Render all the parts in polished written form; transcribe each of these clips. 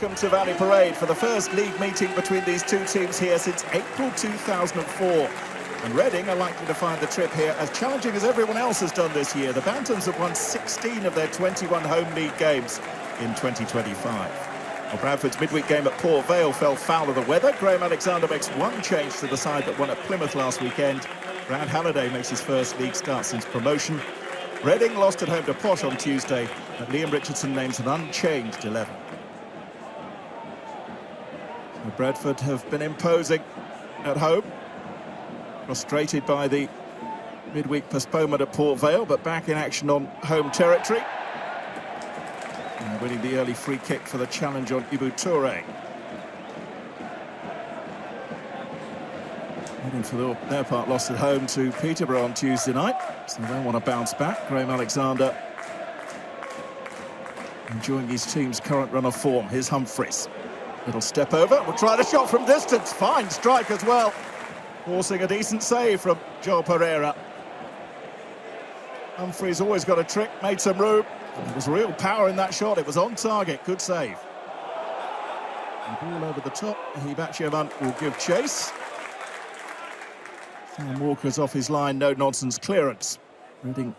welcome to Valley Parade for the first league meeting between these two teams here since April 2004. And Reading are likely to find the trip here as challenging as everyone else has done this year. The Bantams have won 16 of their 21 home league games in 2025. Well, Bradford's midweek game at Port Vale fell foul of the weather. Graham Alexander makes one change to the side that won at Plymouth last weekend. Brad Halliday makes his first league start since promotion. Reading lost at home to Posh on Tuesday, but Liam Richardson names an unchanged 11. So Bradford have been imposing at home, frustrated by the midweek postponement at Port Vale, but back in action on home territory. And winning the early free kick for the challenge on Ibu Toure. Reading for their part lost at home to Peterborough on Tuesday night, so they want to bounce back. Graham Alexander enjoying his team's current run of form. Here's Humphries. Little step over, we'll try the shot from distance. Fine strike as well. Forcing a decent save from Joel Pereira. Humphries always got a trick, made some room. There was real power in that shot, it was on target, good save. The ball over the top, Hibachiaman will give chase. Sam Walker's off his line, no-nonsense clearance. Reading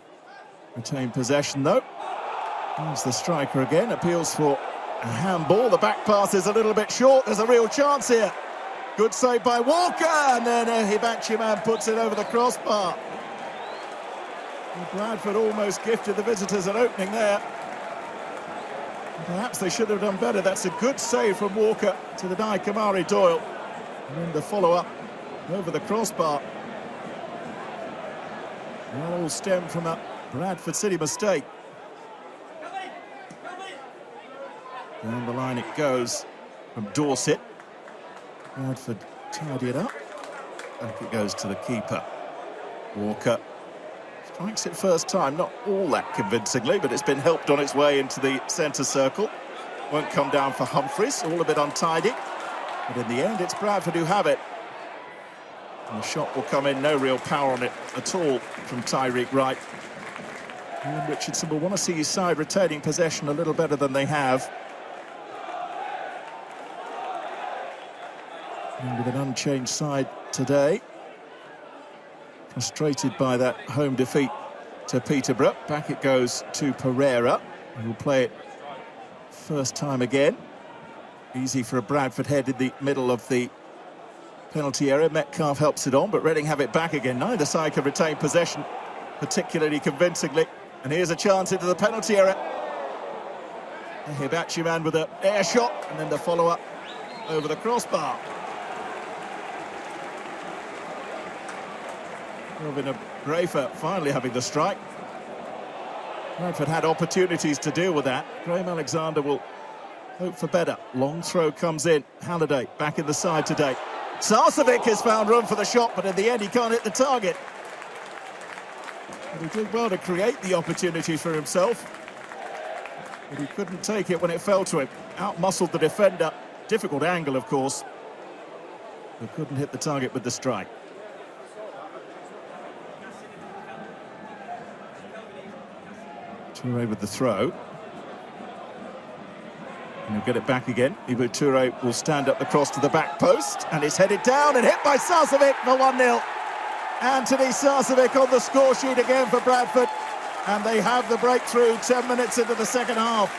retain possession though. There's the striker again, appeals for a handball. The back pass is a little bit short, there's a real chance here. Good save by Walker, and then Hibachiaman puts it over the crossbar. And Bradford almost gifted the visitors an opening there. Perhaps they should have done better. That's a good save from Walker to deny Kamari Doyle. And then the follow-up over the crossbar. That all stemmed from a Bradford City mistake. Down the line it goes from Dorset. Bradford tidy it up. Back it goes to the keeper. Walker strikes it first time, not all that convincingly, but it's been helped on its way into the centre circle. Won't come down for Humphries, all a bit untidy. But in the end, it's Bradford who have it. And the shot will come in, no real power on it at all from Tyreek Wright. And Richardson will want to see his side retaining possession a little better than they have. And with an unchanged side today. Frustrated by that home defeat to Peterborough. Back it goes to Pereira, who will play it first time again. Easy for a Bradford head in the middle of the penalty area. Metcalf helps it on, but Reading have it back again. Neither side can retain possession particularly convincingly. And here's a chance into the penalty area. Hibachiaman with an air shot, and then the follow-up over the crossbar. Robin Grafer finally having the strike. Bradford had opportunities to deal with that. Graham Alexander will hope for better. Long throw comes in. Halliday back in the side today. Sarcevic has found room for the shot, but in the end he can't hit the target. But he did well to create the opportunity for himself, but he couldn't take it when it fell to him. Out-muscled the defender. Difficult angle, of course, but couldn't hit the target with the strike. Toure with the throw. And he'll get it back again. Ibu Toure will stand up the cross to the back post, and it's headed down and hit by Sarcevic for 1-0. Antoni Sarcevic on the score sheet again for Bradford, and they have the breakthrough 10 minutes into the second half.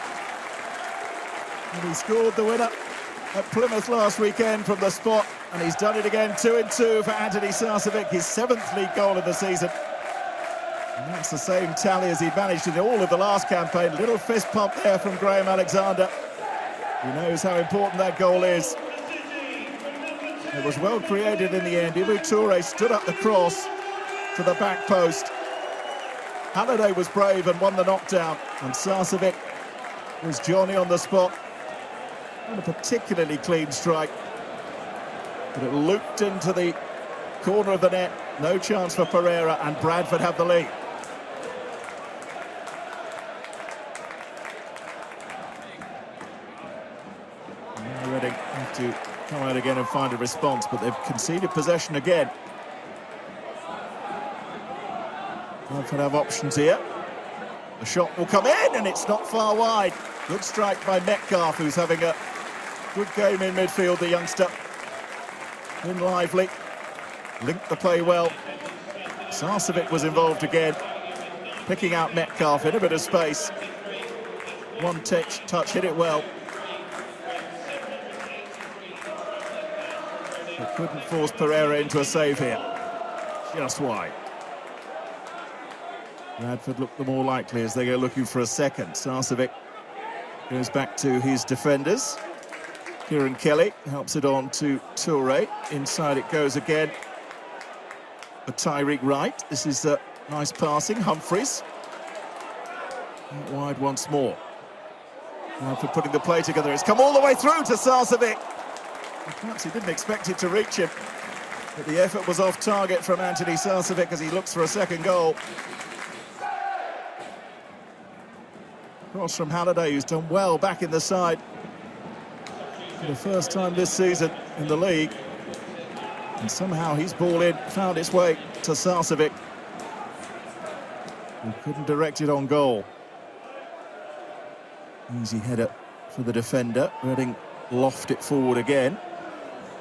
And he scored the winner at Plymouth last weekend from the spot, and he's done it again. 2-2 for Antoni Sarcevic, his 7th league goal of the season. And that's the same tally as he managed in all of the last campaign. Little fist pump there from Graham Alexander. He knows how important that goal is. It was well created in the end. Ibu Toure stood up the cross to the back post. Halliday was brave and won the knockdown. And Sarcevic was Johnny on the spot. Not a particularly clean strike, but it looped into the corner of the net. No chance for Pereira, and Bradford have the lead. Reading have to come out again and find a response, but they've conceded possession again. Bradford have options here. The shot will come in, and it's not far wide. Good strike by Metcalf, who's having a Good game in midfield, the youngster. In lively. Linked the play well. Sarcevic was involved again. Picking out Metcalf in a bit of space. One touch, hit it well. But couldn't force Pereira into a save here. Just wide. Bradford look the more likely as they go looking for a second. Sarcevic goes back to his defenders. Kieran Kelly helps it on to Toure. Inside it goes again. For Tyreek Wright. This is nice passing. Humphreys. Out wide once more. For putting the play together. It's come all the way through to Sarcevic. Perhaps he didn't expect it to reach him. But the effort was off target from Antoni Sarcevic as he looks for a second goal. Cross from Halliday, who's done well back in the side. For the first time this season in the league. And somehow his ball in found its way to Sarcevic, who couldn't direct it on goal. Easy header for the defender. Reading loft it forward again.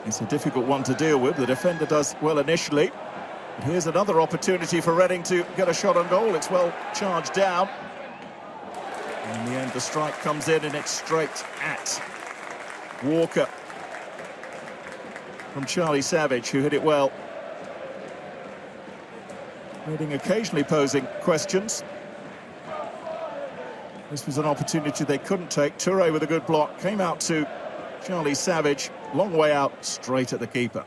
It's a difficult one to deal with. The defender does well initially. But here's another opportunity for Reading to get a shot on goal. It's well charged down. In the end, the strike comes in and it's straight at Walker. From Charlie Savage, who hit it well. Reading occasionally posing questions. This was an opportunity they couldn't take. Toure with a good block. Came out to Charlie Savage. Long way out, straight at the keeper.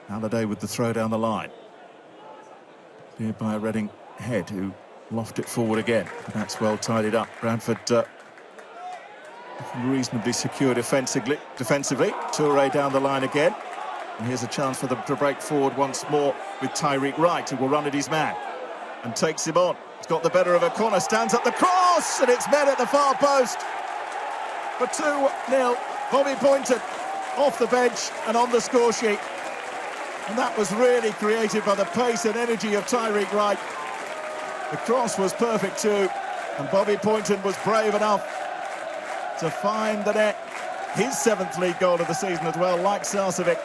Halliday with the throw down the line. Cleared by a Reading head who loft it forward again. That's well tidied up. Bradford reasonably secure defensively. Toure down the line again. And here's a chance for them to break forward once more with Tyreek Wright, who will run at his man and takes him on. He's got the better of a corner, stands up the cross, and it's met at the far post for 2-0. Bobby Pointon off the bench and on the score sheet. And that was really created by the pace and energy of Tyreek Wright. The cross was perfect too, and Bobby Pointon was brave enough to find the net. His 7th league goal of the season as well, like Sarcevic.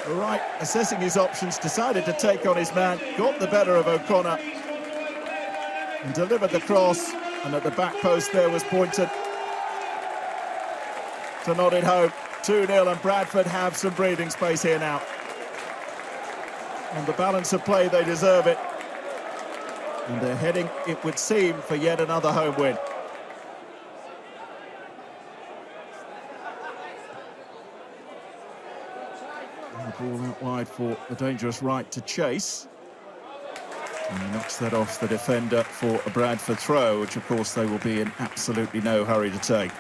Wright, assessing his options, decided to take on his man, got the better of O'Connor and delivered the cross, and at the back post there was Pointon to nod it home. 2-0, and Bradford have some breathing space here now. On the balance of play, they deserve it. And they're heading, it would seem, for yet another home win. The ball out wide for the dangerous Wright to chase. And he knocks that off the defender for a Bradford throw, which of course they will be in absolutely no hurry to take.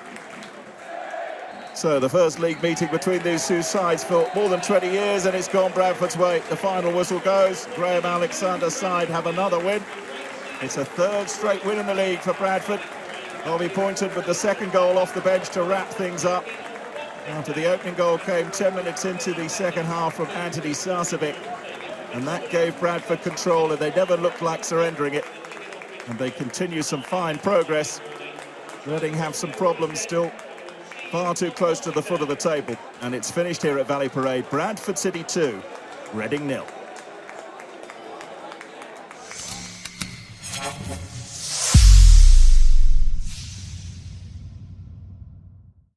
So the first league meeting between these two sides for more than 20 years, and it's gone Bradford's way. The final whistle goes. Graham Alexander's side have another win. It's a 3rd straight win in the league for Bradford. Bobby Pointon with the 2nd goal off the bench to wrap things up. After the opening goal came 10 minutes into the second half from Antoni Sarcevic. And that gave Bradford control, and they never looked like surrendering it. And they continue some fine progress. Reading have some problems still. Far too close to the foot of the table. And it's finished here at Valley Parade. Bradford City 2, Reading 0.